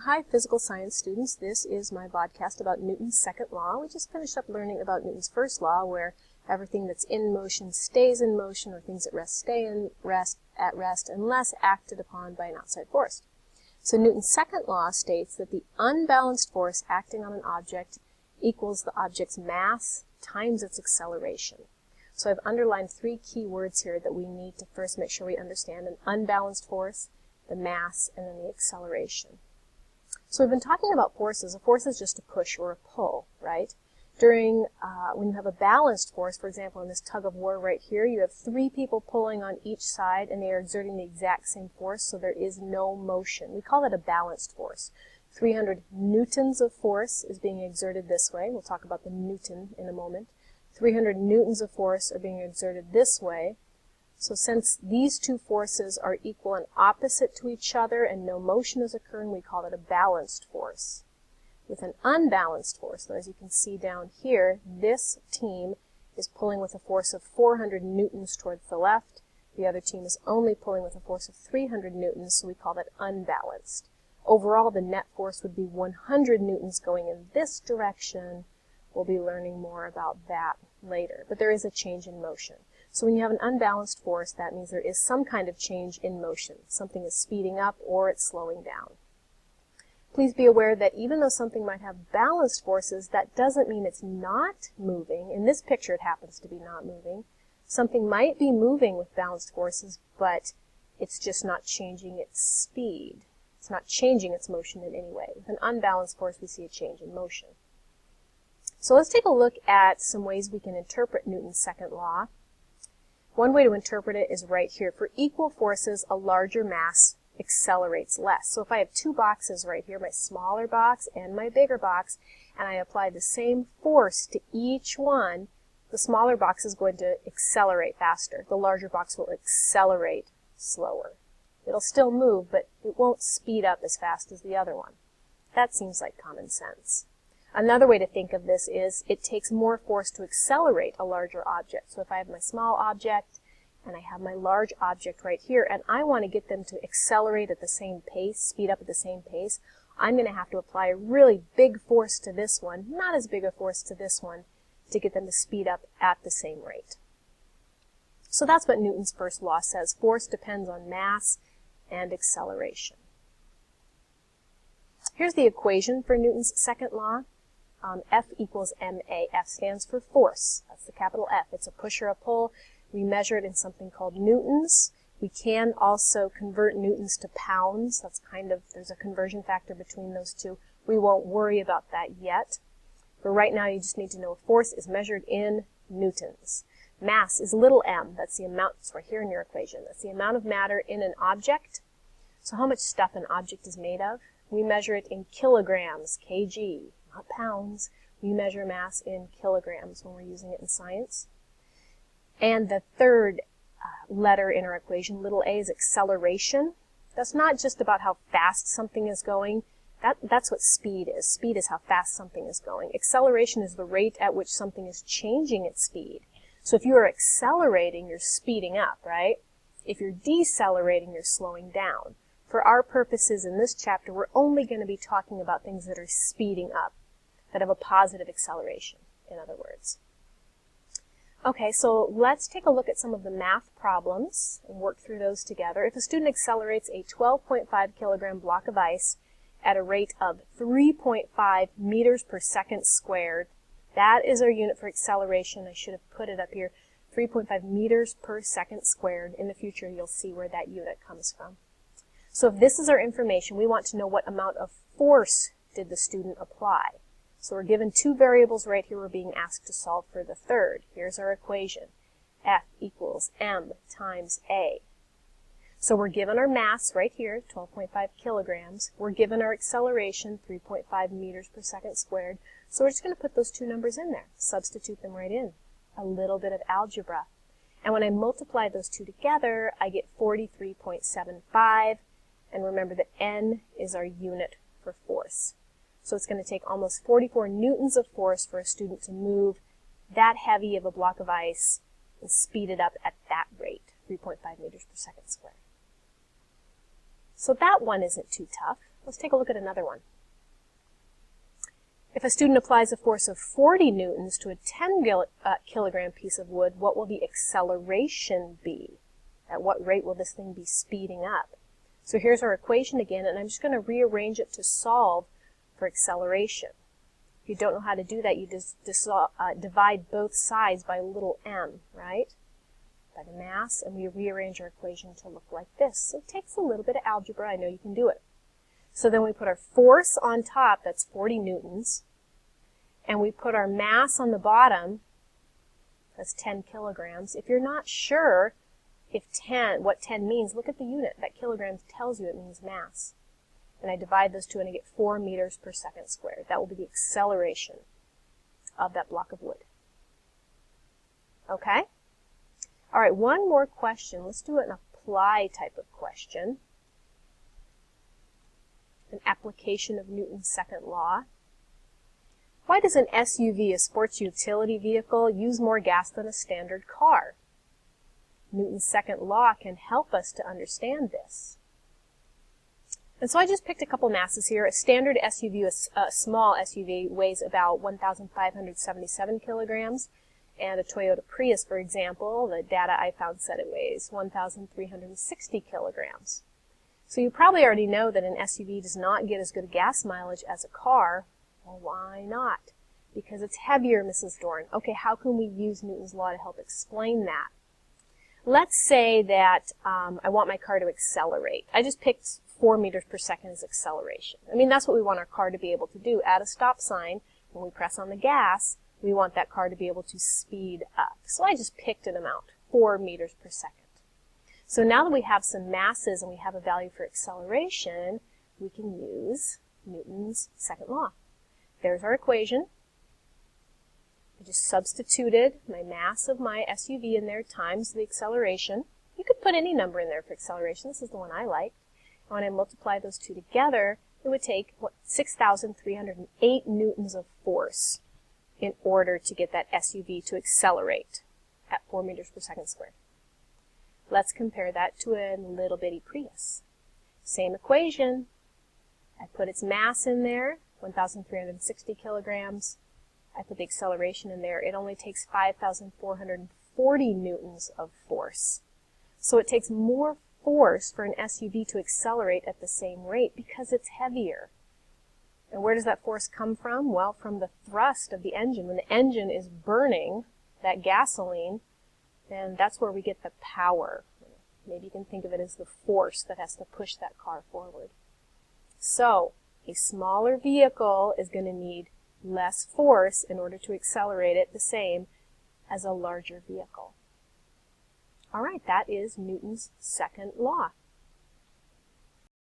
Hi physical science students, this is my podcast about Newton's second law. We just finished up learning about Newton's first law, where everything that's in motion stays in motion, or things at rest stay at rest unless acted upon by an outside force. So Newton's second law states that the unbalanced force acting on an object equals the object's mass times its acceleration. So I've underlined three key words here that we need to first make sure we understand: an unbalanced force, the mass, and then the acceleration. So we've been talking about forces. A force is just a push or a pull, right? When you have a balanced force, for example, in this tug of war right here, you have three people pulling on each side and they are exerting the exact same force, so there is no motion. We call that a balanced force. 300 newtons of force is being exerted this way. We'll talk about the newton in a moment. 300 newtons of force are being exerted this way. So since these two forces are equal and opposite to each other and no motion is occurring, we call it a balanced force. With an unbalanced force, though, as you can see down here, this team is pulling with a force of 400 newtons towards the left. The other team is only pulling with a force of 300 newtons, so we call that unbalanced. Overall, the net force would be 100 newtons going in this direction. We'll be learning more about that later, but there is a change in motion. So when you have an unbalanced force, that means there is some kind of change in motion. Something is speeding up or it's slowing down. Please be aware that even though something might have balanced forces, that doesn't mean it's not moving. In this picture, it happens to be not moving. Something might be moving with balanced forces, but it's just not changing its speed. It's not changing its motion in any way. With an unbalanced force, we see a change in motion. So let's take a look at some ways we can interpret Newton's second law. One way to interpret it is right here. For equal forces, a larger mass accelerates less. So if I have two boxes right here, my smaller box and my bigger box, and I apply the same force to each one, the smaller box is going to accelerate faster. The larger box will accelerate slower. It'll still move, but it won't speed up as fast as the other one. That seems like common sense. Another way to think of this is it takes more force to accelerate a larger object. So if I have my small object and I have my large object right here and I want to get them to accelerate at the same pace, speed up at the same pace, I'm going to have to apply a really big force to this one, not as big a force to this one, to get them to speed up at the same rate. So that's what Newton's first law says. Force depends on mass and acceleration. Here's the equation for Newton's second law. F equals ma. F stands for force. That's the capital F. It's a push or a pull. We measure it in something called newtons. We can also convert newtons to pounds. There's a conversion factor between those two. We won't worry about that yet. For right now, you just need to know force is measured in newtons. Mass is little m. That's the amount, it's right here in your equation. That's the amount of matter in an object. So how much stuff an object is made of? We measure it in kilograms, kg. Not pounds. We measure mass in kilograms when we're using it in science. And the third letter in our equation, little a, is acceleration. That's not just about how fast something is going. That's what speed is. Speed is how fast something is going. Acceleration is the rate at which something is changing its speed. So if you are accelerating, you're speeding up, right? If you're decelerating, you're slowing down. For our purposes in this chapter, we're only going to be talking about things that are speeding up, that have a positive acceleration, in other words. Okay, so let's take a look at some of the math problems and work through those together. If a student accelerates a 12.5 kilogram block of ice at a rate of 3.5 meters per second squared, that is our unit for acceleration. I should have put it up here, 3.5 meters per second squared. In the future, you'll see where that unit comes from. So if this is our information, we want to know what amount of force did the student apply. So we're given two variables right here. We're being asked to solve for the third. Here's our equation. F equals m times a. So we're given our mass right here, 12.5 kilograms. We're given our acceleration, 3.5 meters per second squared. So we're just going to put those two numbers in there, substitute them right in. A little bit of algebra. And when I multiply those two together, I get 43.75. And remember that N is our unit for force. So it's going to take almost 44 newtons of force for a student to move that heavy of a block of ice and speed it up at that rate, 3.5 meters per second squared. So that one isn't too tough. Let's take a look at another one. If a student applies a force of 40 newtons to a 10 kilogram piece of wood, what will the acceleration be? At what rate will this thing be speeding up? So here's our equation again, and I'm just going to rearrange it to solve for acceleration. If you don't know how to do that, you just divide both sides by little m, right? By the mass, and we rearrange our equation to look like this. So it takes a little bit of algebra. I know you can do it. So then we put our force on top, that's 40 newtons, and we put our mass on the bottom, that's 10 kilograms. If you're not sure what 10 means, look at the unit. That kilograms tells you it means mass. And I divide those two and I get 4 meters per second squared. That will be the acceleration of that block of wood. Okay? All right, one more question. Let's do an apply type of question. An application of Newton's second law. Why does an SUV, a sports utility vehicle, use more gas than a standard car? Newton's second law can help us to understand this. And so I just picked a couple masses here. A standard SUV, a small SUV, weighs about 1,577 kilograms. And a Toyota Prius, for example, the data I found said it weighs 1,360 kilograms. So you probably already know that an SUV does not get as good a gas mileage as a car. Well, why not? Because it's heavier, Mrs. Dorn. Okay, how can we use Newton's law to help explain that? Let's say that I want my car to accelerate. I just picked 4 meters per second as acceleration. I mean, that's what we want our car to be able to do. At a stop sign, when we press on the gas, we want that car to be able to speed up. So I just picked an amount, 4 meters per second. So now that we have some masses and we have a value for acceleration, we can use Newton's second law. There's our equation. I just substituted my mass of my SUV in there times the acceleration. You could put any number in there for acceleration. This is the one I like. And when I multiply those two together, it would take 6,308 newtons of force in order to get that SUV to accelerate at 4 meters per second squared. Let's compare that to a little bitty Prius. Same equation. I put its mass in there, 1,360 kilograms. I put the acceleration in there. It only takes 5,440 newtons of force. So it takes more force for an SUV to accelerate at the same rate because it's heavier. And where does that force come from? Well, from the thrust of the engine. When the engine is burning that gasoline, then that's where we get the power. Maybe you can think of it as the force that has to push that car forward. So, a smaller vehicle is going to need less force in order to accelerate it the same as a larger vehicle. All right, that is Newton's second law.